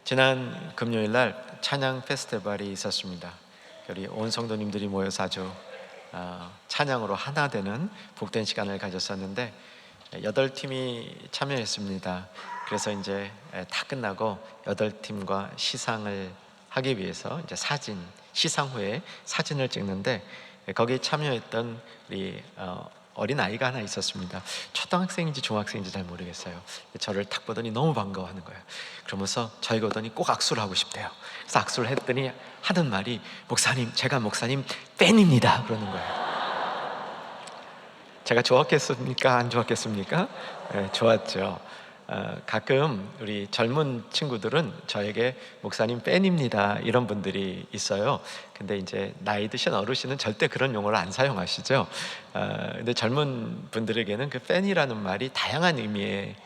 지난 금요일 날 찬양 페스티벌이 있었습니다. 우리 온 성도님들이 모여서 아주 찬양으로 하나 되는 복된 시간을 가졌었는데 8팀이 참여했습니다. 그래서 이제 다 끝나고 8팀과 시상을 하기 위해서 이제 시상 후에 사진을 찍는데, 거기에 참여했던 우리 어린 아이가 하나 있었습니다. 초등학생인지 중학생인지 잘 모르겠어요. 저를 딱 보더니 너무 반가워하는 거예요. 그러면서 저희가 오더니 꼭 악수를 하고 싶대요. 그래서 악수를 했더니 하던 말이, 목사님, 제가 목사님 팬입니다, 그러는 거예요. 제가 좋았겠습니까? 안 좋았겠습니까? 네, 좋았죠. 가끔 우리 젊은 친구들은 저에게 목사님 팬입니다 이런 분들이 있어요. 근데 이제 나이 드신 어르신은 절대 그런 용어를 안 사용하시죠. 근데 젊은 분들에게는 그 팬이라는 말이 다양한 의미의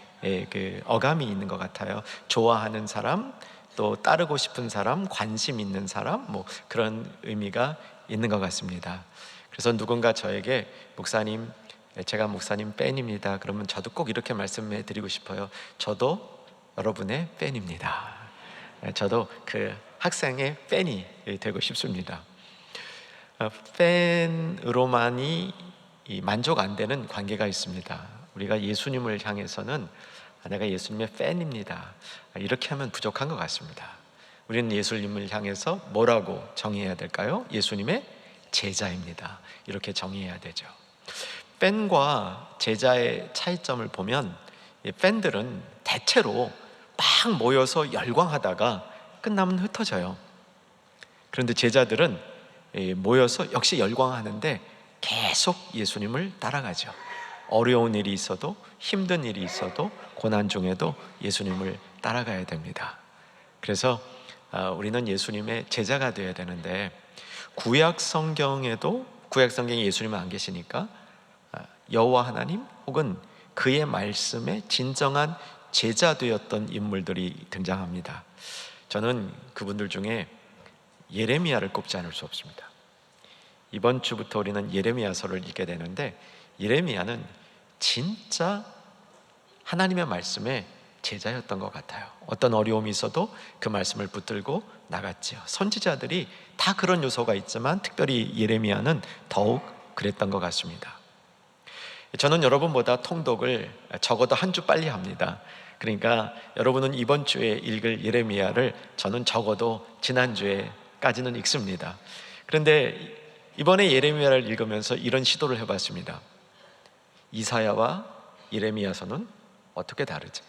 그 어감이 있는 것 같아요. 좋아하는 사람, 또 따르고 싶은 사람, 관심 있는 사람, 뭐 그런 의미가 있는 것 같습니다. 그래서 누군가 저에게 목사님, 제가 목사님 팬입니다, 그러면 저도 꼭 이렇게 말씀해 드리고 싶어요. 저도 여러분의 팬입니다. 저도 그 학생의 팬이 되고 싶습니다. 팬으로만이 만족 안 되는 관계가 있습니다. 우리가 예수님을 향해서는 내가 예수님의 팬입니다, 이렇게 하면 부족한 것 같습니다. 우리는 예수님을 향해서 뭐라고 정의해야 될까요? 예수님의 제자입니다, 이렇게 정의해야 되죠. 팬과 제자의 차이점을 보면, 팬들은 대체로 막 모여서 열광하다가 끝나면 흩어져요. 그런데 제자들은 모여서 역시 열광하는데 계속 예수님을 따라가죠. 어려운 일이 있어도, 힘든 일이 있어도, 고난 중에도 예수님을 따라가야 됩니다. 그래서 우리는 예수님의 제자가 되어야 되는데, 구약 성경에 예수님은 안 계시니까 여호와 하나님 혹은 그의 말씀에 진정한 제자 되었던 인물들이 등장합니다. 저는 그분들 중에 예레미야를 꼽지 않을 수 없습니다. 이번 주부터 우리는 예레미야서를 읽게 되는데, 예레미야는 진짜 하나님의 말씀에 제자였던 것 같아요. 어떤 어려움이 있어도 그 말씀을 붙들고 나갔지요. 선지자들이 다 그런 요소가 있지만 특별히 예레미야는 더욱 그랬던 것 같습니다. 저는 여러분보다 통독을 적어도 한 주 빨리 합니다. 그러니까 여러분은 이번 주에 읽을 예레미야를 저는 적어도 지난주에까지는 읽습니다. 그런데 이번에 예레미야를 읽으면서 이런 시도를 해봤습니다. 이사야와 예레미야서는 어떻게 다르지?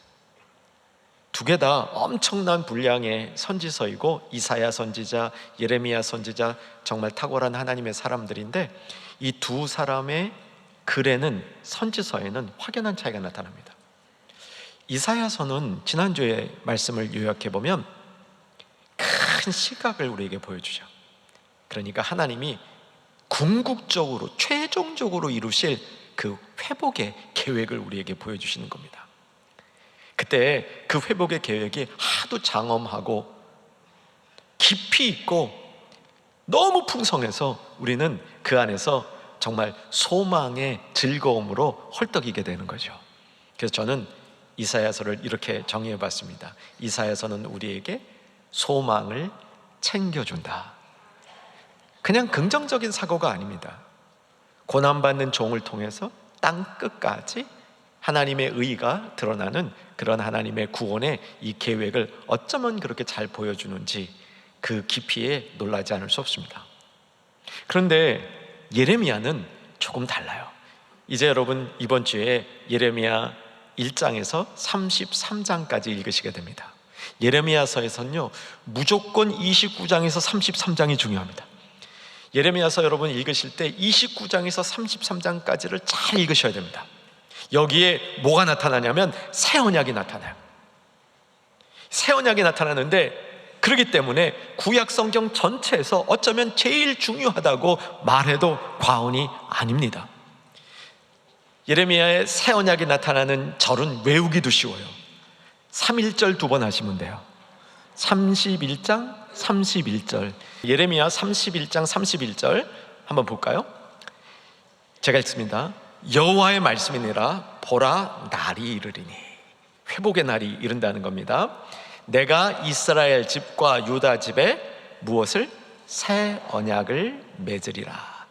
두 개 다 엄청난 분량의 선지서이고, 이사야 선지자, 예레미야 선지자, 정말 탁월한 하나님의 사람들인데, 이 두 사람의 글에는, 선지서에는 확연한 차이가 나타납니다. 이사야서는 지난주에 말씀을 요약해보면 큰 시각을 우리에게 보여주죠. 그러니까 하나님이 궁극적으로 최종적으로 이루실 그 회복의 계획을 우리에게 보여주시는 겁니다. 그때 그 회복의 계획이 하도 장엄하고 깊이 있고 너무 풍성해서 우리는 그 안에서 정말 소망의 즐거움으로 헐떡이게 되는 거죠. 그래서 저는 이사야서를 이렇게 정의해 봤습니다. 이사야서는 우리에게 소망을 챙겨준다. 그냥 긍정적인 사고가 아닙니다. 고난받는 종을 통해서 땅 끝까지 하나님의 의가 드러나는 그런 하나님의 구원의 이 계획을 어쩌면 그렇게 잘 보여주는지 그 깊이에 놀라지 않을 수 없습니다. 그런데 예레미야는 조금 달라요. 이제 여러분 이번 주에 예레미야 1장에서 33장까지 읽으시게 됩니다. 예레미야서에서는요, 무조건 29장에서 33장이 중요합니다. 예레미야서 여러분 읽으실 때 29장에서 33장까지를 잘 읽으셔야 됩니다. 여기에 뭐가 나타나냐면 새 언약이 나타나요. 새 언약이 나타나는데, 그렇기 때문에 구약 성경 전체에서 어쩌면 제일 중요하다고 말해도 과언이 아닙니다. 예레미야의 새 언약이 나타나는 절은 외우기도 쉬워요. 3.1절 2번 하시면 돼요. 31장 31절, 예레미야 31장 31절 한번 볼까요? 제가 읽습니다. 여호와의 말씀이니라. 보라, 날이 이르리니. 회복의 날이 이른다는 겁니다. 내가 이스라엘 집과 유다 집에 무엇을? 새 언약을 맺으리라.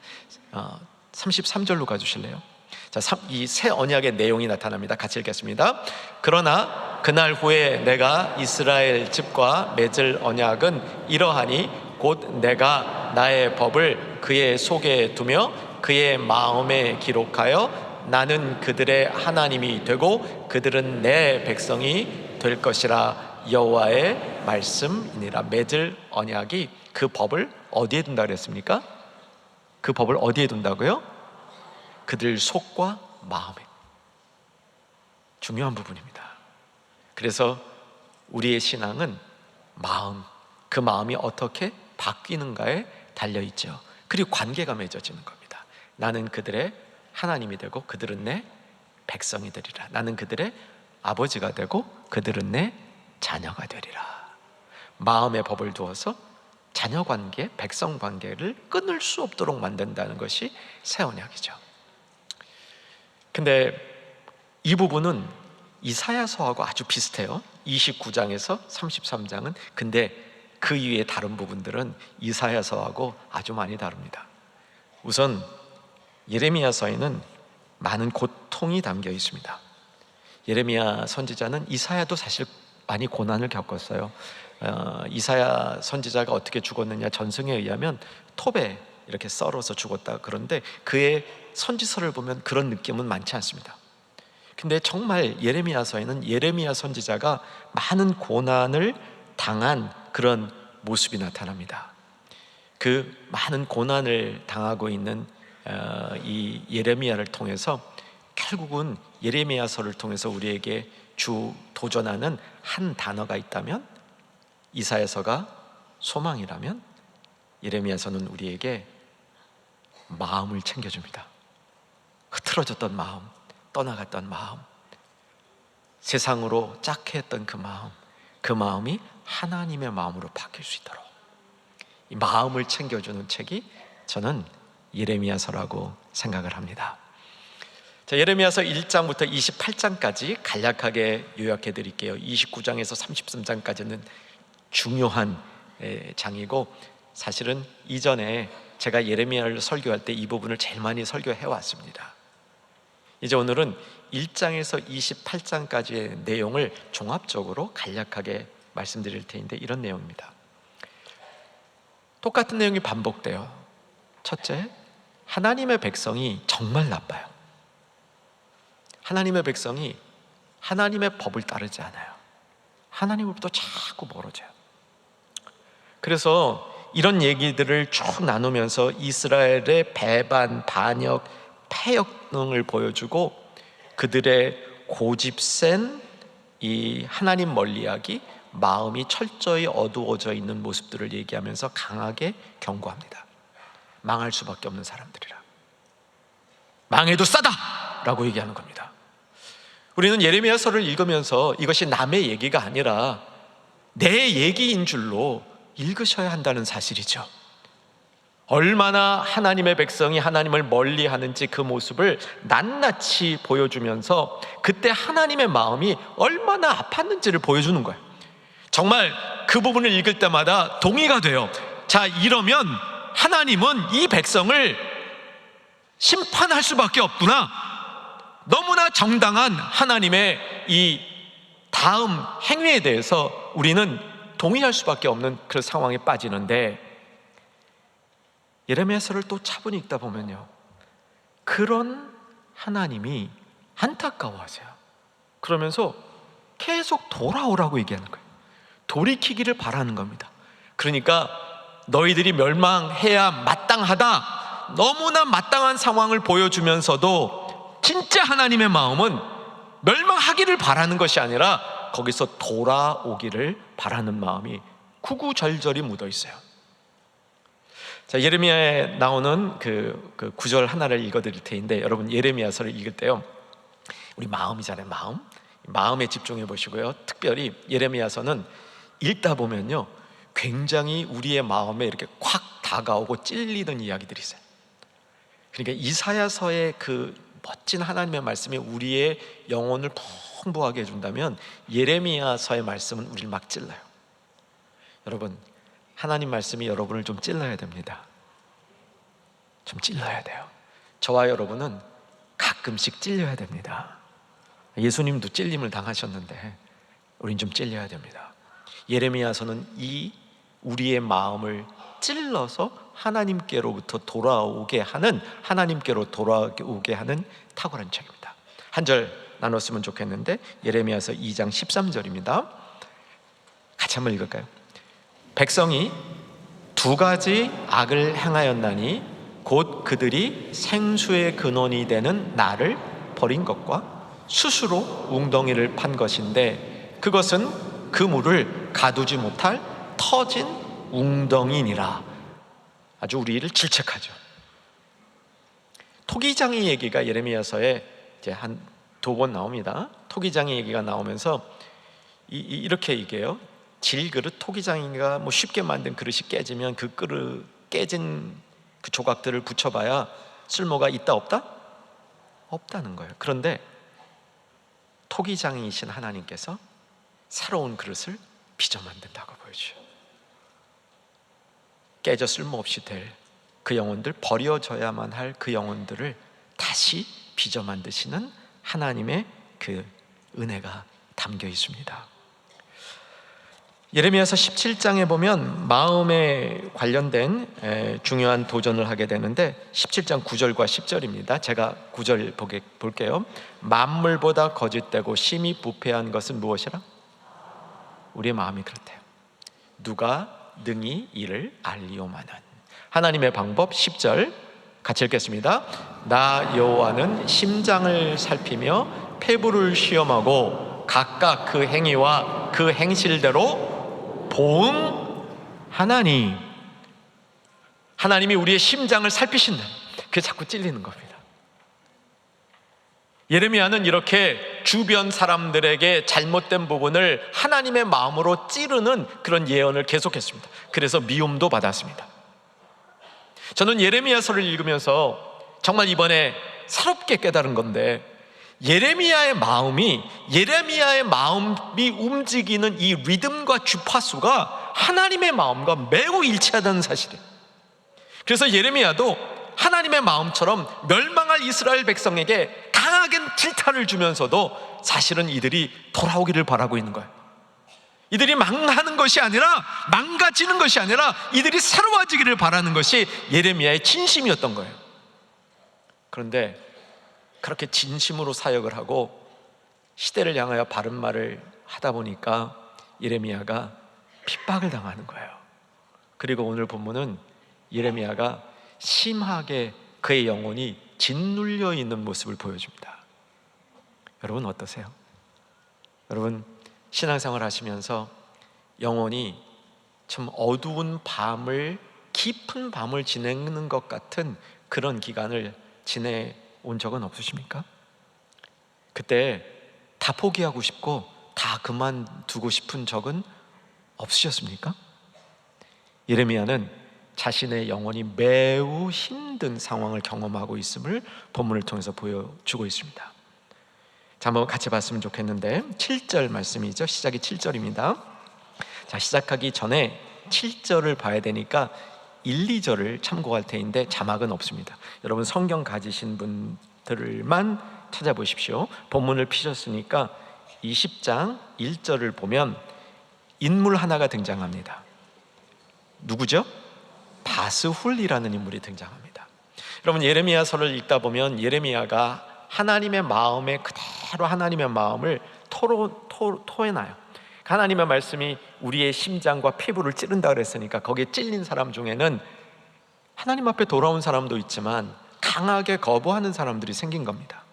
33절로 가주실래요? 자, 이 새 언약의 내용이 나타납니다. 같이 읽겠습니다. 그러나 그날 후에 내가 이스라엘 집과 맺을 언약은 이러하니 곧 내가 나의 법을 그의 속에 두며 그의 마음에 기록하여 나는 그들의 하나님이 되고 그들은 내 백성이 될 것이라. 여호와의 말씀이니라. 맺을 언약이 그 법을 어디에 둔다 그랬습니까? 그 법을 어디에 둔다고요? 그들 속과 마음에. 중요한 부분입니다. 그래서 우리의 신앙은 마음, 그 마음이 어떻게 바뀌는가에 달려있죠. 그리고 관계가 맺어지는 겁니다. 나는 그들의 하나님이 되고 그들은 내 백성이 되리라. 나는 그들의 아버지가 되고 그들은 내 자녀가 되리라. 마음의 법을 두어서 자녀 관계, 백성 관계를 끊을 수 없도록 만든다는 것이 새 언약이죠. 근데 이 부분은 이사야서하고 아주 비슷해요. 29장에서 33장은. 근데 그 이외의 다른 부분들은 이사야서하고 아주 많이 다릅니다. 우선 예레미야서에는 많은 고통이 담겨 있습니다. 예레미야 선지자는, 이사야도 사실 많이 고난을 겪었어요. 이사야 선지자가 어떻게 죽었느냐, 전승에 의하면 톱에 이렇게 썰어서 죽었다. 그런데 그의 선지서를 보면 그런 느낌은 많지 않습니다. 근데 정말 예레미야서에는 예레미야 선지자가 많은 고난을 당한 그런 모습이 나타납니다. 그 많은 고난을 당하고 있는 이 예레미야를 통해서 결국은 예레미야서를 통해서 우리에게 도전하는 한 단어가 있다면, 이사야서가 소망이라면 예레미야서는 우리에게 마음을 챙겨줍니다. 흐트러졌던 마음, 떠나갔던 마음, 세상으로 짝해했던 그 마음이 하나님의 마음으로 바뀔 수 있도록 이 마음을 챙겨주는 책이 저는 예레미야서라고 생각을 합니다. 자, 예레미야서 1장부터 28장까지 간략하게 요약해 드릴게요. 29장에서 33장까지는 중요한 장이고, 사실은 이전에 제가 예레미야를 설교할 때 이 부분을 제일 많이 설교해 왔습니다. 이제 오늘은 1장에서 28장까지의 내용을 종합적으로 간략하게 말씀드릴 텐데, 이런 내용입니다. 똑같은 내용이 반복돼요. 첫째, 하나님의 백성이 정말 나빠요. 하나님의 백성이 하나님의 법을 따르지 않아요. 하나님으로부터 자꾸 멀어져요. 그래서 이런 얘기들을 쭉 나누면서 이스라엘의 배반, 반역, 패역 등을 보여주고, 그들의 고집센 이 하나님 멀리하기, 마음이 철저히 어두워져 있는 모습들을 얘기하면서 강하게 경고합니다. 망할 수밖에 없는 사람들이라. 망해도 싸다! 라고 얘기하는 겁니다. 우리는 예레미야서를 읽으면서 이것이 남의 얘기가 아니라 내 얘기인 줄로 읽으셔야 한다는 사실이죠. 얼마나 하나님의 백성이 하나님을 멀리하는지 그 모습을 낱낱이 보여주면서 그때 하나님의 마음이 얼마나 아팠는지를 보여주는 거예요. 정말 그 부분을 읽을 때마다 동의가 돼요. 자, 이러면 하나님은 이 백성을 심판할 수밖에 없구나. 너무나 정당한 하나님의 이 다음 행위에 대해서 우리는 동의할 수밖에 없는 그런 상황에 빠지는데, 예레미야서를 또 차분히 읽다 보면요, 그런 하나님이 안타까워하세요. 그러면서 계속 돌아오라고 얘기하는 거예요. 돌이키기를 바라는 겁니다. 그러니까 너희들이 멸망해야 마땅하다, 너무나 마땅한 상황을 보여주면서도 진짜 하나님의 마음은 멸망하기를 바라는 것이 아니라 거기서 돌아오기를 바라는 마음이 구구절절히 묻어 있어요. 자, 예레미야에 나오는 그 구절 하나를 읽어드릴 테는데, 여러분 예레미야서를 읽을 때요, 우리 마음이잖아요. 마음에 집중해 보시고요. 특별히 예레미야서는 읽다 보면요, 굉장히 우리의 마음에 이렇게 콱 다가오고 찔리는 이야기들이 있어요. 그러니까 이사야서의 그 멋진 하나님의 말씀이 우리의 영혼을 푹 풍부하게 해준다면 예레미야서의 말씀은 우리를 막 찔러요. 여러분, 하나님 말씀이 여러분을 좀 찔러야 됩니다. 좀 찔러야 돼요. 저와 여러분은 가끔씩 찔려야 됩니다. 예수님도 찔림을 당하셨는데 우린 좀 찔려야 됩니다. 예레미야서는 이 우리의 마음을 찔러서 하나님께로부터 돌아오게 하는, 하나님께로 돌아오게 하는 탁월한 책입니다. 한 절 나눴으면 좋겠는데 예레미야서 2장 13절입니다. 같이 한번 읽을까요? 백성이 두 가지 악을 행하였나니 곧 그들이 생수의 근원이 되는 나를 버린 것과 스스로 웅덩이를 판 것인데 그것은 그 물을 가두지 못할 터진 웅덩이니라. 아주 우리를 질책하죠. 토기장의 얘기가 예레미야서에 이제 한 2번 나옵니다. 토기장의 얘기가 나오면서 이렇게 얘기해요. 질그릇, 토기장이가 뭐 쉽게 만든 그릇이 깨지면 그 그릇 깨진 그 조각들을 붙여봐야 쓸모가 있다 없다? 없다는 거예요. 그런데 토기장이신 하나님께서 새로운 그릇을 빚어 만든다고 보여줘요. 깨져 쓸모없이 될 그 영혼들, 버려져야만 할 그 영혼들을 다시 빚어 만드시는 하나님의 그 은혜가 담겨 있습니다. 예레미야서 17장에 보면 마음에 관련된 중요한 도전을 하게 되는데 17장 9절과 10절입니다. 제가 9절 볼게요. 만물보다 거짓되고 심히 부패한 것은 무엇이라? 우리의 마음이 그렇대요. 누가 능히 이를 알리오마는. 하나님의 방법 10절 같이 읽겠습니다. 나 여호와는 심장을 살피며 폐부를 시험하고 각각 그 행위와 그 행실대로 보응하나니. 하나님이 우리의 심장을 살피신다. 그게 자꾸 찔리는 겁니다. 예레미야는 이렇게 주변 사람들에게 잘못된 부분을 하나님의 마음으로 찌르는 그런 예언을 계속했습니다. 그래서 미움도 받았습니다. 저는 예레미야서를 읽으면서 정말 이번에 새롭게 깨달은 건데 예레미야의 마음이 움직이는 이 리듬과 주파수가 하나님의 마음과 매우 일치하다는 사실이에요. 그래서 예레미야도 하나님의 마음처럼 멸망할 이스라엘 백성에게 강하게 질타를 주면서도 사실은 이들이 돌아오기를 바라고 있는 거예요. 이들이 망하는 것이 아니라, 망가지는 것이 아니라 이들이 새로워지기를 바라는 것이 예레미야의 진심이었던 거예요. 그런데 그렇게 진심으로 사역을 하고 시대를 향하여 바른 말을 하다 보니까 예레미야가 핍박을 당하는 거예요. 그리고 오늘 본문은 예레미야가 심하게 그의 영혼이 짓눌려 있는 모습을 보여줍니다. 여러분 어떠세요? 여러분 신앙생활 하시면서 영혼이 참 어두운 밤을, 깊은 밤을 지내는 것 같은 그런 기간을 지내온 적은 없으십니까? 그때 다 포기하고 싶고 다 그만두고 싶은 적은 없으셨습니까? 예레미야는 자신의 영혼이 매우 힘든 상황을 경험하고 있음을 본문을 통해서 보여주고 있습니다. 자, 한번 같이 봤으면 좋겠는데 7절 말씀이죠. 시작이 7절입니다. 자, 시작하기 전에 7절을 봐야 되니까 1, 2절을 참고할 테인데 자막은 없습니다. 여러분 성경 가지신 분들만 찾아보십시오. 본문을 피셨으니까 20장 1절을 보면 인물 하나가 등장합니다. 누구죠? 바스훌이라는 인물이 등장합니다. 여러분 예레미야서를 읽다 보면 예레미야가 하나님의 마음에 그대로 하나님의 마음을 토해놔요. 하나님의 말씀이 우리의 심장과 피부를 찌른다 그랬으니까 거기에 찔린 사람 중에는 하나님 앞에 돌아온 사람도 있지만 강하게 거부하는 사람들이 생긴 겁니다.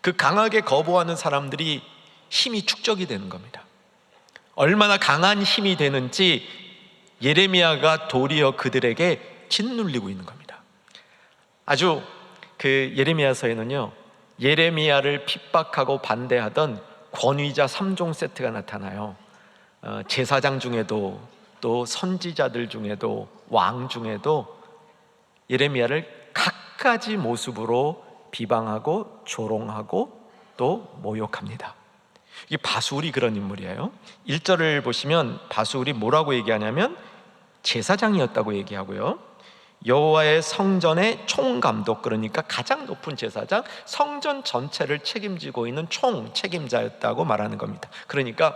그 강하게 거부하는 사람들이 힘이 축적이 되는 겁니다. 얼마나 강한 힘이 되는지 예레미야가 도리어 그들에게 짓눌리고 있는 겁니다. 아주 그 예레미야서에는요 예레미야를 핍박하고 반대하던 권위자 3종 세트가 나타나요. 제사장 중에도 또 선지자들 중에도 왕 중에도 예레미야를 갖가지 모습으로 비방하고 조롱하고 또 모욕합니다. 이게 바수울이 그런 인물이에요. 1절을 보시면 바수울이 뭐라고 얘기하냐면 제사장이었다고 얘기하고요, 여호와의 성전의 총감독, 그러니까 가장 높은 제사장, 성전 전체를 책임지고 있는 총 책임자였다고 말하는 겁니다. 그러니까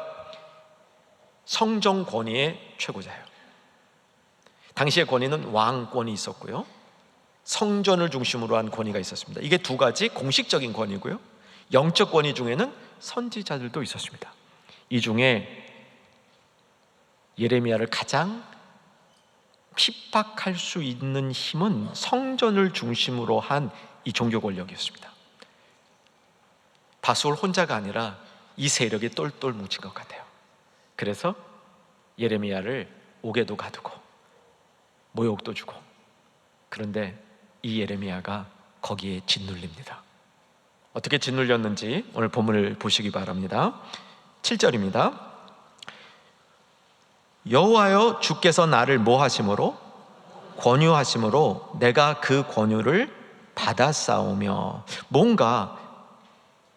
성전 권위의 최고자예요. 당시의 권위는 왕권이 있었고요, 성전을 중심으로 한 권위가 있었습니다. 이게 두 가지 공식적인 권위고요, 영적 권위 중에는 선지자들도 있었습니다. 이 중에 예레미야를 가장 핍박할 수 있는 힘은 성전을 중심으로 한 이 종교 권력이었습니다. 바수올 혼자가 아니라 이 세력이 똘똘 뭉친 것 같아요. 그래서 예레미야를 옥에도 가두고 모욕도 주고, 그런데 이 예레미야가 거기에 짓눌립니다. 어떻게 짓눌렸는지 오늘 본문을 보시기 바랍니다. 7절입니다. 여호와여, 주께서 나를 뭐 하심으로? 권유하심으로 내가 그 권유를 받아싸우며. 뭔가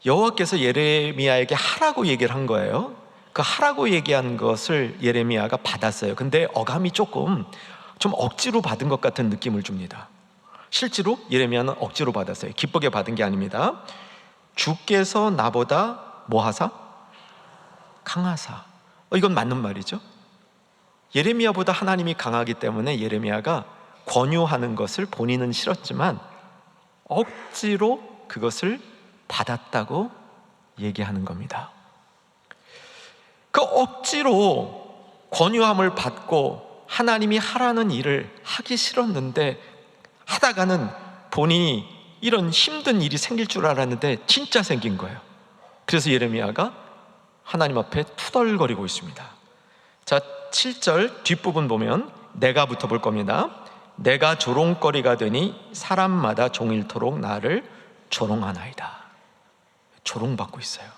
여호와께서 예레미야에게 하라고 얘기를 한 거예요. 그 하라고 얘기한 것을 예레미야가 받았어요. 근데 어감이 조금 좀 억지로 받은 것 같은 느낌을 줍니다. 실제로 예레미야는 억지로 받았어요. 기쁘게 받은 게 아닙니다. 주께서 나보다 뭐 하사? 강하사. 이건 맞는 말이죠. 예레미야보다 하나님이 강하기 때문에 예레미야가 권유하는 것을 본인은 싫었지만 억지로 그것을 받았다고 얘기하는 겁니다. 그 억지로 권유함을 받고 하나님이 하라는 일을 하기 싫었는데 하다가는 본인이 이런 힘든 일이 생길 줄 알았는데 진짜 생긴 거예요. 그래서 예레미야가 하나님 앞에 투덜거리고 있습니다. 자, 7절 뒷부분 보면 내가 붙어볼 겁니다. 내가 조롱거리가 되니 사람마다 종일토록 나를 조롱하나이다. 조롱받고 있어요.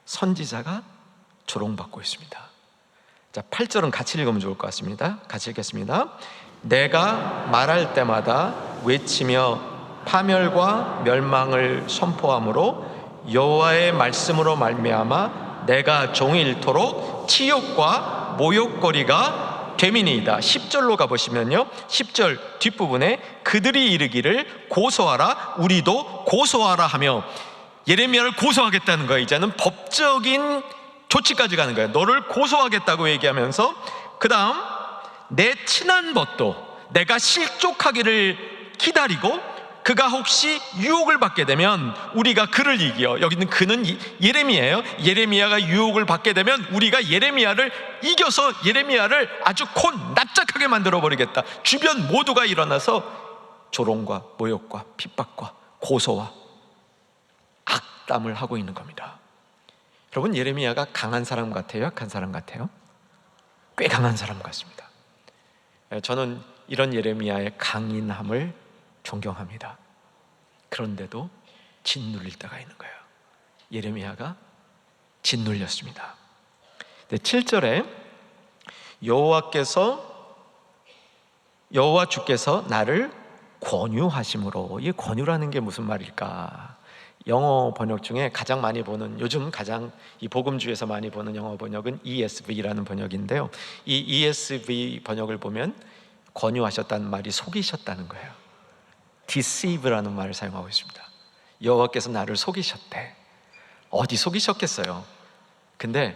선지자가 조롱받고 있습니다. 자, 8절은 같이 읽으면 좋을 것 같습니다. 같이 읽겠습니다. 내가 말할 때마다 외치며 파멸과 멸망을 선포함으로 여호와의 말씀으로 말미암아 내가 종일토록 치욕과 모욕거리가 되미니이다. 10절로 가보시면요, 10절 뒷부분에 그들이 이르기를 고소하라, 우리도 고소하라 하며 예레미야를 고소하겠다는 거예요. 이제는 법적인 조치까지 가는 거예요. 너를 고소하겠다고 얘기하면서 그 다음 내 친한 벗도 내가 실족하기를 기다리고 그가 혹시 유혹을 받게 되면 우리가 그를 이겨. 여기는 그는 예레미야예요. 예레미야가 유혹을 받게 되면 우리가 예레미야를 이겨서 예레미야를 아주 납작하게 만들어버리겠다. 주변 모두가 일어나서 조롱과 모욕과 핍박과 고소와 악담을 하고 있는 겁니다. 여러분, 예레미야가 강한 사람 같아요? 약한 사람 같아요? 꽤 강한 사람 같습니다. 저는 이런 예레미야의 강인함을 존경합니다. 그런데도 짓눌릴 때가 있는 거예요. 예레미야가 짓눌렸습니다. 7절에 여호와 주께서 나를 권유하심으로. 이 권유라는 게 무슨 말일까? 영어 번역 중에 가장 많이 보는, 요즘 가장 이 복음주에서 많이 보는 영어 번역은 ESV라는 번역인데요, 이 ESV 번역을 보면 권유하셨다는 말이 속이셨다는 거예요. deceive라는 말을 사용하고 있습니다. 여호와께서 나를 속이셨대. 어디 속이셨겠어요? 근데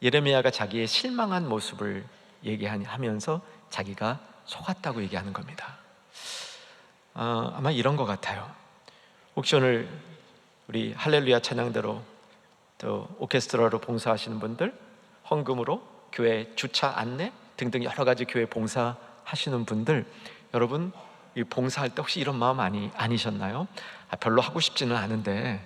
예레미야가 자기의 실망한 모습을 얘기하면서 자기가 속았다고 얘기하는 겁니다. 아마 이런 것 같아요. 혹시 오늘 우리 할렐루야 찬양대로 또 오케스트라로 봉사하시는 분들, 헌금으로 교회 주차 안내 등등 여러 가지 교회 봉사하시는 분들, 여러분 이 봉사할 때 혹시 이런 마음 아니셨나요? 별로 하고 싶지는 않은데,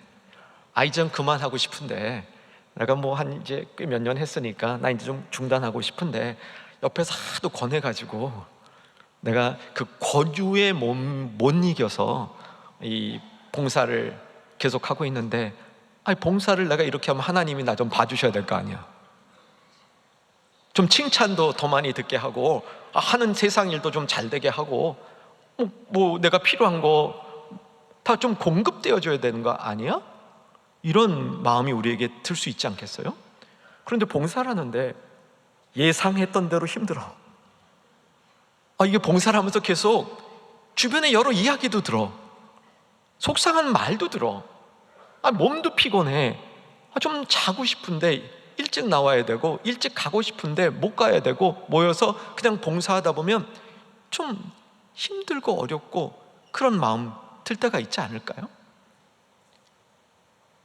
이제 그만하고 싶은데, 내가 뭐 한 이제 꽤 몇 년 했으니까 나 이제 좀 중단하고 싶은데, 옆에서 하도 권해가지고 내가 그 권유에 못 이겨서 이 봉사를 계속하고 있는데, 봉사를 내가 이렇게 하면 하나님이 나 좀 봐주셔야 될 거 아니야. 좀 칭찬도 더 많이 듣게 하고, 하는 세상 일도 좀 잘 되게 하고, 뭐 내가 필요한 거 다 좀 공급되어 줘야 되는 거 아니야? 이런 마음이 우리에게 들 수 있지 않겠어요? 그런데 봉사를 하는데 예상했던 대로 힘들어. 이게 봉사를 하면서 계속 주변에 여러 이야기도 들어. 속상한 말도 들어. 몸도 피곤해. 좀 자고 싶은데 일찍 나와야 되고, 일찍 가고 싶은데 못 가야 되고, 모여서 그냥 봉사하다 보면 좀 힘들고 어렵고 그런 마음 들 때가 있지 않을까요?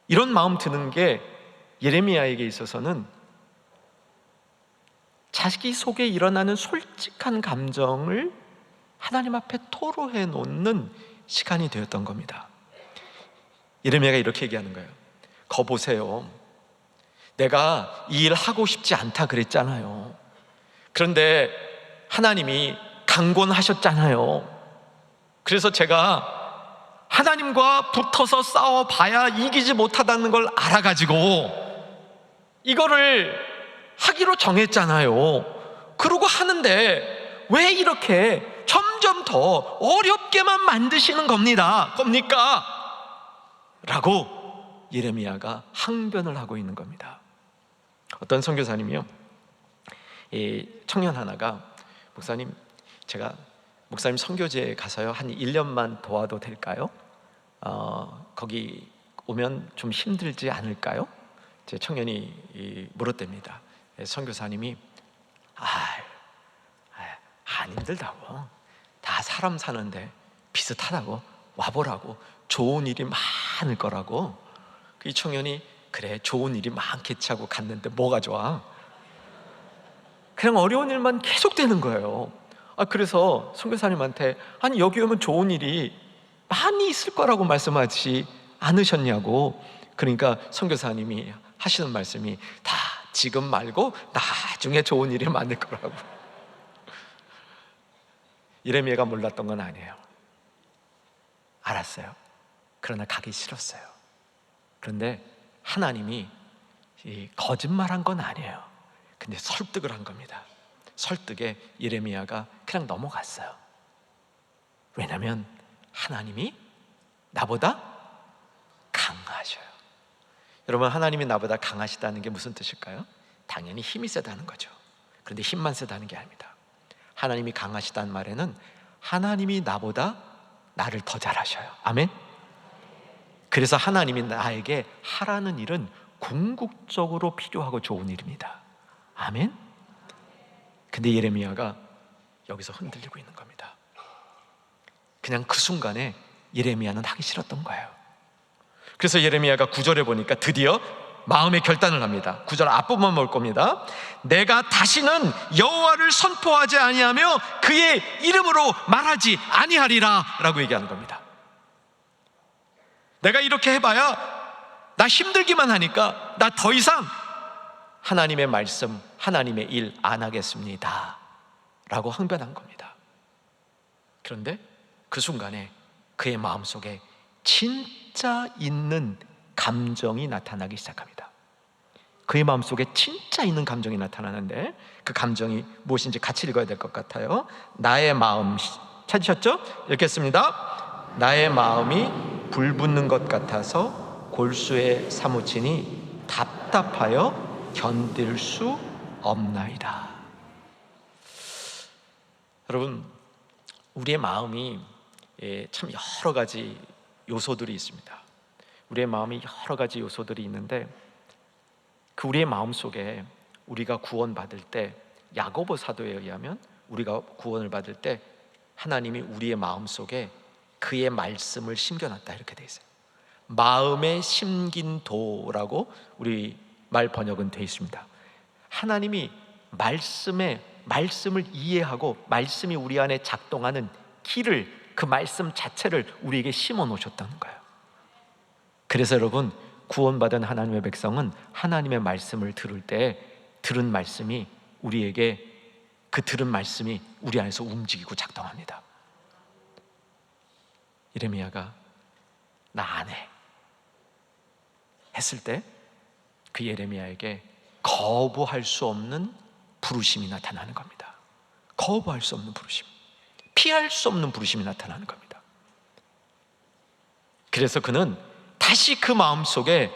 이런 마음 드는 게 예레미야에게 있어서는 자기 속에 일어나는 솔직한 감정을 하나님 앞에 토로해 놓는 시간이 되었던 겁니다. 예레미야가 이렇게 얘기하는 거예요. 거 보세요. 내가 이 일 하고 싶지 않다 그랬잖아요. 그런데 하나님이 강권하셨잖아요. 그래서 제가 하나님과 붙어서 싸워봐야 이기지 못하다는 걸 알아가지고 이거를 하기로 정했잖아요. 그러고 하는데 왜 이렇게 점점 더 어렵게만 만드시는 겁니까? 라고 예레미야가 항변을 하고 있는 겁니다. 어떤 선교사님이요, 이 청년 하나가 목사님, 제가 목사님 선교지에 가서요 한 1년만 도와도 될까요? 거기 오면 좀 힘들지 않을까요? 제 청년이 물었답니다. 선교사님이 안 힘들다고, 다 사람 사는데 비슷하다고, 와보라고, 좋은 일이 많을 거라고. 이 청년이 그래 좋은 일이 많겠지 하고 갔는데 뭐가 좋아? 그냥 어려운 일만 계속되는 거예요. 그래서 선교사님한테 아니 여기 오면 좋은 일이 많이 있을 거라고 말씀하지 않으셨냐고. 그러니까 선교사님이 하시는 말씀이 다 지금 말고 나중에 좋은 일이 많을 거라고. 예레미야가 몰랐던 건 아니에요. 알았어요. 그러나 가기 싫었어요. 그런데 하나님이 거짓말한 건 아니에요. 근데 설득을 한 겁니다. 설득에 예레미야가 그냥 넘어갔어요. 왜냐하면 하나님이 나보다 강하셔요. 여러분, 하나님이 나보다 강하시다는 게 무슨 뜻일까요? 당연히 힘이 세다는 거죠. 그런데 힘만 세다는 게 아닙니다. 하나님이 강하시다는 말에는 하나님이 나보다 나를 더 잘하셔요. 아멘? 그래서 하나님이 나에게 하라는 일은 궁극적으로 필요하고 좋은 일입니다. 아멘? 근데 예레미야가 여기서 흔들리고 있는 겁니다. 그냥 그 순간에 예레미야는 하기 싫었던 거예요. 그래서 예레미야가 9절에 보니까 드디어 마음의 결단을 합니다. 9절 앞부분만 볼 겁니다. 내가 다시는 여호와를 선포하지 아니하며 그의 이름으로 말하지 아니하리라 라고 얘기하는 겁니다. 내가 이렇게 해봐야 나 힘들기만 하니까 나 더 이상 하나님의 말씀, 하나님의 일 안 하겠습니다 라고 항변한 겁니다. 그런데 그 순간에 그의 마음속에 진짜 있는 감정이 나타나기 시작합니다. 그의 마음속에 진짜 있는 감정이 나타나는데 그 감정이 무엇인지 같이 읽어야 될 것 같아요. 나의 마음, 찾으셨죠? 읽겠습니다. 나의 마음이 불붙는 것 같아서 골수에 사무치니 답답하여 견딜 수 없나이다. 여러분, 우리의 마음이 참 여러 가지 요소들이 있습니다. 우리의 마음이 여러 가지 요소들이 있는데 그 우리의 마음 속에 우리가 구원받을 때, 야고보 사도에 의하면 우리가 구원을 받을 때 하나님이 우리의 마음 속에 그의 말씀을 심겨놨다 이렇게 돼 있어요. 마음에 심긴 도라고 우리 말 번역은 돼 있습니다. 하나님이 말씀을 이해하고 말씀이 우리 안에 작동하는 길을, 그 말씀 자체를 우리에게 심어 놓으셨다는 거예요. 그래서 여러분, 구원받은 하나님의 백성은 하나님의 말씀을 들을 때 들은 말씀이 우리에게, 그 들은 말씀이 우리 안에서 움직이고 작동합니다. 예레미야가 나 안 해 했을 때 그 예레미야에게 거부할 수 없는 부르심이 나타나는 겁니다. 거부할 수 없는 부르심, 피할 수 없는 부르심이 나타나는 겁니다. 그래서 그는 다시 그 마음속에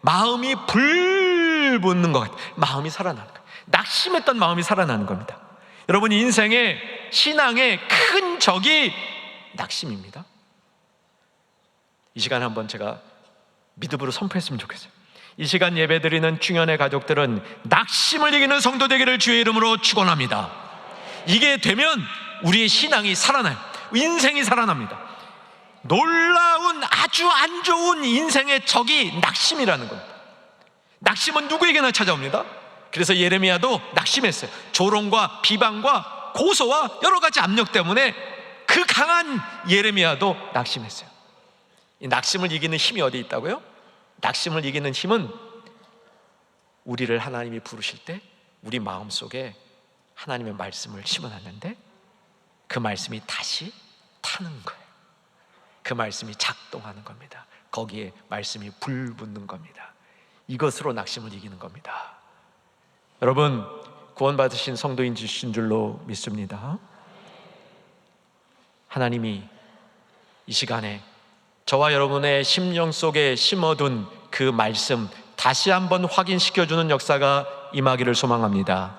마음이 불붙는 것 같아요. 마음이 살아나는 거예요. 낙심했던 마음이 살아나는 겁니다. 여러분, 인생의 신앙의 큰 적이 낙심입니다. 이 시간 한번 제가 믿음으로 선포했으면 좋겠어요. 이 시간 예배드리는 중현의 가족들은 낙심을 이기는 성도 되기를 주의 이름으로 축원합니다. 이게 되면 우리의 신앙이 살아나요. 인생이 살아납니다. 놀라운 아주 안 좋은 인생의 적이 낙심이라는 겁니다. 낙심은 누구에게나 찾아옵니다. 그래서 예레미야도 낙심했어요. 조롱과 비방과 고소와 여러 가지 압력 때문에 그 강한 예레미야도 낙심했어요. 이 낙심을 이기는 힘이 어디 있다고요? 낙심을 이기는 힘은 우리를 하나님이 부르실 때 우리 마음속에 하나님의 말씀을 심어놨는데 그 말씀이 다시 타는 거예요. 그 말씀이 작동하는 겁니다. 거기에 말씀이 불붙는 겁니다. 이것으로 낙심을 이기는 겁니다. 여러분, 구원받으신 성도인이신 줄로 믿습니다. 하나님이 이 시간에 저와 여러분의 심령 속에 심어둔 그 말씀 다시 한번 확인시켜주는 역사가 임하기를 소망합니다.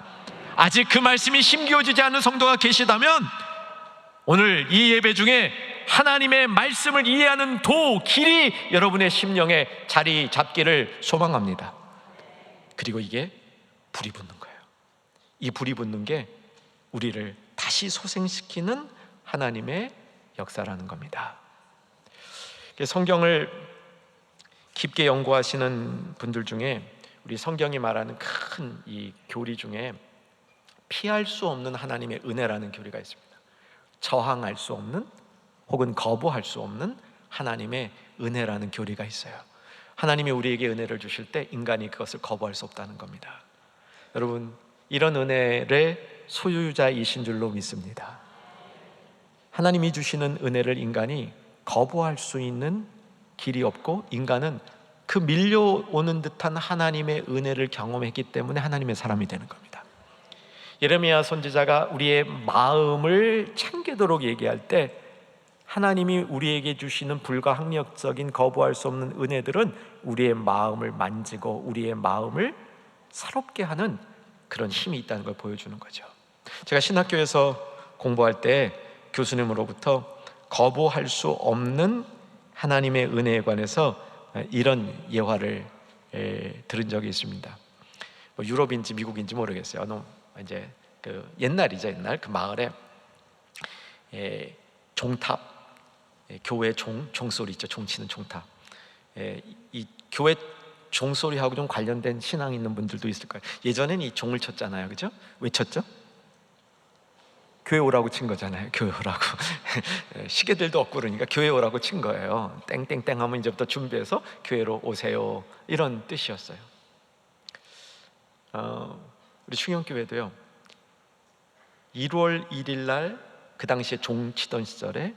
아직 그 말씀이 심기어지지 않은 성도가 계시다면 오늘 이 예배 중에 하나님의 말씀을 이해하는 길이 여러분의 심령에 자리 잡기를 소망합니다. 그리고 이게 불이 붙는 거예요. 이 불이 붙는 게 우리를 다시 소생시키는 하나님의 역사라는 겁니다. 성경을 깊게 연구하시는 분들 중에 우리 성경이 말하는 큰 이 교리 중에 피할 수 없는 하나님의 은혜라는 교리가 있습니다. 저항할 수 없는 혹은 거부할 수 없는 하나님의 은혜라는 교리가 있어요. 하나님이 우리에게 은혜를 주실 때 인간이 그것을 거부할 수 없다는 겁니다. 여러분, 이런 은혜의 소유자이신 줄로 믿습니다. 하나님이 주시는 은혜를 인간이 거부할 수 있는 길이 없고, 인간은 그 밀려오는 듯한 하나님의 은혜를 경험했기 때문에 하나님의 사람이 되는 겁니다. 예레미야 선지자가 우리의 마음을 챙기도록 얘기할 때 하나님이 우리에게 주시는 불가항력적인 거부할 수 없는 은혜들은 우리의 마음을 만지고 우리의 마음을 새롭게 하는 그런 힘이 있다는 걸 보여주는 거죠. 제가 신학교에서 공부할 때 교수님으로부터 거부할 수 없는 하나님의 은혜에 관해서 이런 예화를 들은 적이 있습니다. 뭐 유럽인지 미국인지 모르겠어요. 이제 그 옛날이죠. 옛날 그 마을에 종탑, 교회 종소리 있죠. 종치는 종탑. 이 교회 종소리하고 좀 관련된 신앙 있는 분들도 있을 거예요. 예전엔 이 종을 쳤잖아요, 그죠? 왜 쳤죠? 교회 오라고 친 거잖아요. 교회 오라고. 시계들도 없고 그러니까 교회 오라고 친 거예요. 땡땡땡 하면 이제부터 준비해서 교회로 오세요, 이런 뜻이었어요. 우리 충영교회도요, 1월 1일 날 그 당시에 종 치던 시절에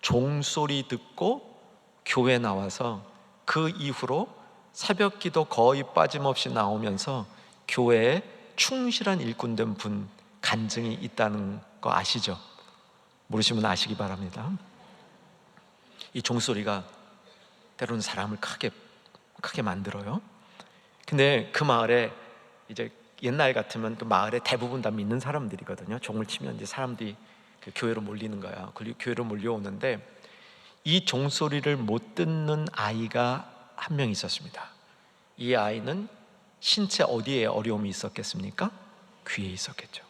종소리 듣고 교회 나와서 그 이후로 새벽 기도 거의 빠짐없이 나오면서 교회에 충실한 일꾼 된 분 간증이 있다는 거 아시죠? 모르시면 아시기 바랍니다. 이 종소리가 때로는 사람을 크게 만들어요. 근데 그 마을에 이제 옛날 같으면 그 마을에 대부분 다 믿는 사람들이거든요. 종을 치면 이제 사람들이 그 교회로 몰리는 거야. 교회로 몰려오는데 이 종소리를 못 듣는 아이가 한 명 있었습니다. 이 아이는 신체 어디에 어려움이 있었겠습니까? 귀에 있었겠죠.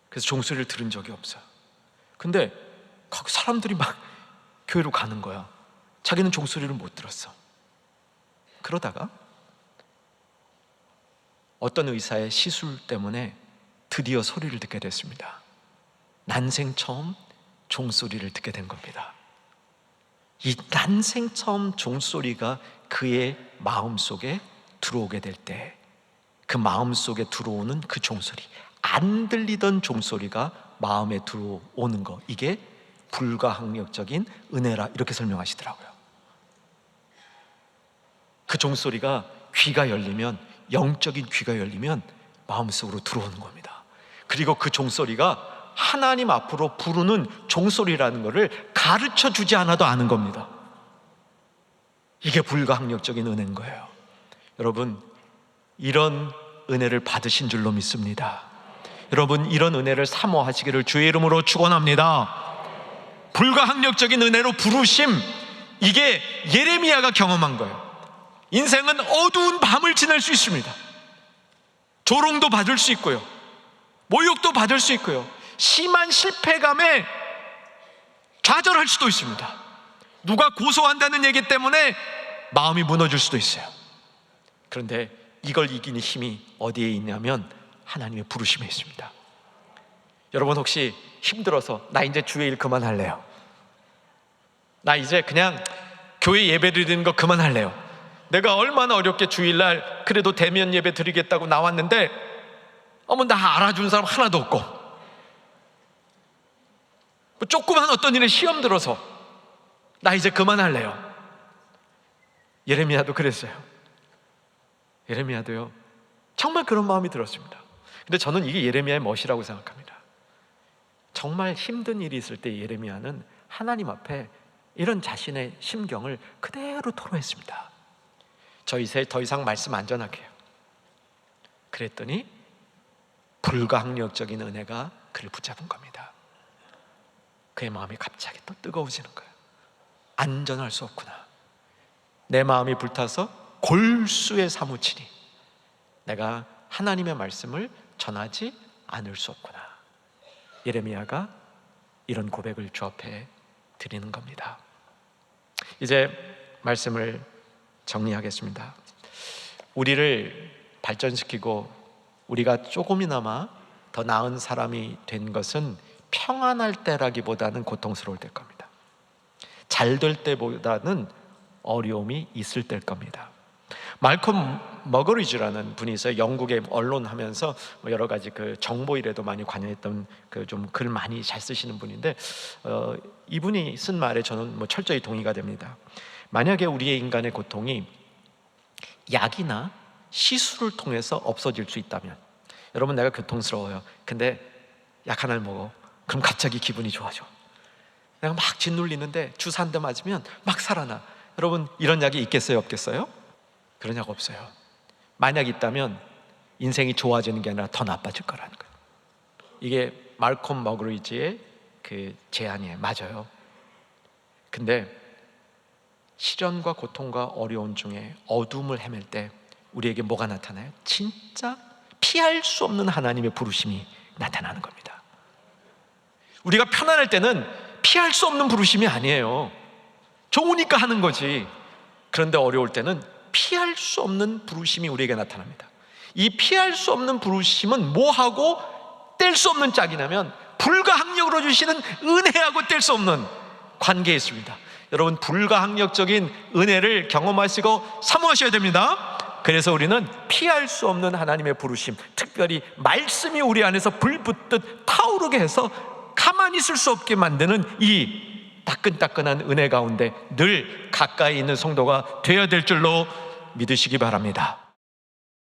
그래서 종소리를 들은 적이 없어요. 근데 사람들이 막 교회로 가는 거야. 자기는 종소리를 못 들었어. 그러다가 어떤 의사의 시술 때문에 드디어 소리를 듣게 됐습니다. 난생 처음 종소리를 듣게 된 겁니다. 이 난생 처음 종소리가 그의 마음속에 들어오게 될 때, 그 마음속에 들어오는 그 종소리, 안 들리던 종소리가 마음에 들어오는 거, 이게 불가항력적인 은혜라, 이렇게 설명하시더라고요. 그 종소리가 귀가 열리면, 영적인 귀가 열리면 마음속으로 들어오는 겁니다. 그리고 그 종소리가 하나님 앞으로 부르는 종소리라는 것을 가르쳐 주지 않아도 아는 겁니다. 이게 불가항력적인 은혜인 거예요. 여러분, 이런 은혜를 받으신 줄로 믿습니다. 여러분, 이런 은혜를 사모하시기를 주의 이름으로 축원합니다. 불가항력적인 은혜로 부르심, 이게 예레미야가 경험한 거예요. 인생은 어두운 밤을 지낼 수 있습니다. 조롱도 받을 수 있고요, 모욕도 받을 수 있고요, 심한 실패감에 좌절할 수도 있습니다. 누가 고소한다는 얘기 때문에 마음이 무너질 수도 있어요. 그런데 이걸 이기는 힘이 어디에 있냐면 하나님의 부르심에 있습니다. 여러분, 혹시 힘들어서 나 이제 주의 일 그만할래요, 나 이제 그냥 교회 예배 드리는 거 그만할래요, 내가 얼마나 어렵게 주일날 그래도 대면 예배 드리겠다고 나왔는데 나 알아주는 사람 하나도 없고, 조그만 어떤 일에 시험 들어서 나 이제 그만할래요. 예레미야도 그랬어요. 예레미야도요, 정말 그런 마음이 들었습니다. 근데 저는 이게 예레미야의 멋이라고 생각합니다. 정말 힘든 일이 있을 때 예레미야는 하나님 앞에 이런 자신의 심경을 그대로 토로했습니다. 저 이제 더 이상 말씀 안 전할게요. 그랬더니 불가항력적인 은혜가 그를 붙잡은 겁니다. 그의 마음이 갑자기 또 뜨거워지는 거예요. 안전할 수 없구나, 내 마음이 불타서 골수에 사무치니 내가 하나님의 말씀을 전하지 않을 수 없구나. 예레미야가 이런 고백을 주 앞에 드리는 겁니다. 이제 말씀을 정리하겠습니다. 우리를 발전시키고 우리가 조금이나마 더 나은 사람이 된 것은 평안할 때라기보다는 고통스러울 때일 겁니다. 잘 될 때보다는 어려움이 있을 때일 겁니다. 말콤 머거리즈라는 분이 있어요. 영국의 언론 하면서 여러 가지 그 정보 일에도 많이 관여했던 그 좀 글 많이 잘 쓰시는 분인데, 이분이 쓴 말에 저는 철저히 동의가 됩니다. 만약에 우리의 인간의 고통이 약이나 시술을 통해서 없어질 수 있다면, 여러분, 내가 고통스러워요. 근데 약 하나를 먹어. 그럼 갑자기 기분이 좋아져. 내가 막 짓눌리는데 주사 한 대 맞으면 막 살아나. 여러분, 이런 약이 있겠어요, 없겠어요? 그런 약 없어요. 만약 있다면 인생이 좋아지는 게 아니라 더 나빠질 거라는 거예요. 이게 말콤 머그리지의 그 제안이에요. 맞아요. 근데 시련과 고통과 어려움 중에 어둠을 헤맬 때 우리에게 뭐가 나타나요? 진짜 피할 수 없는 하나님의 부르심이 나타나는 겁니다. 우리가 편안할 때는 피할 수 없는 부르심이 아니에요. 좋으니까 하는 거지. 그런데 어려울 때는 피할 수 없는 부르심이 우리에게 나타납니다. 이 피할 수 없는 부르심은 뭐하고 뗄 수 없는 짝이냐면 불가항력으로 주시는 은혜하고 뗄 수 없는 관계에 있습니다. 여러분, 불가항력적인 은혜를 경험하시고 사모하셔야 됩니다. 그래서 우리는 피할 수 없는 하나님의 부르심, 특별히 말씀이 우리 안에서 불 붙듯 타오르게 해서 가만히 있을 수 없게 만드는 이 따끈따끈한 은혜 가운데 늘 가까이 있는 성도가 되어야 될 줄로 믿으시기 바랍니다.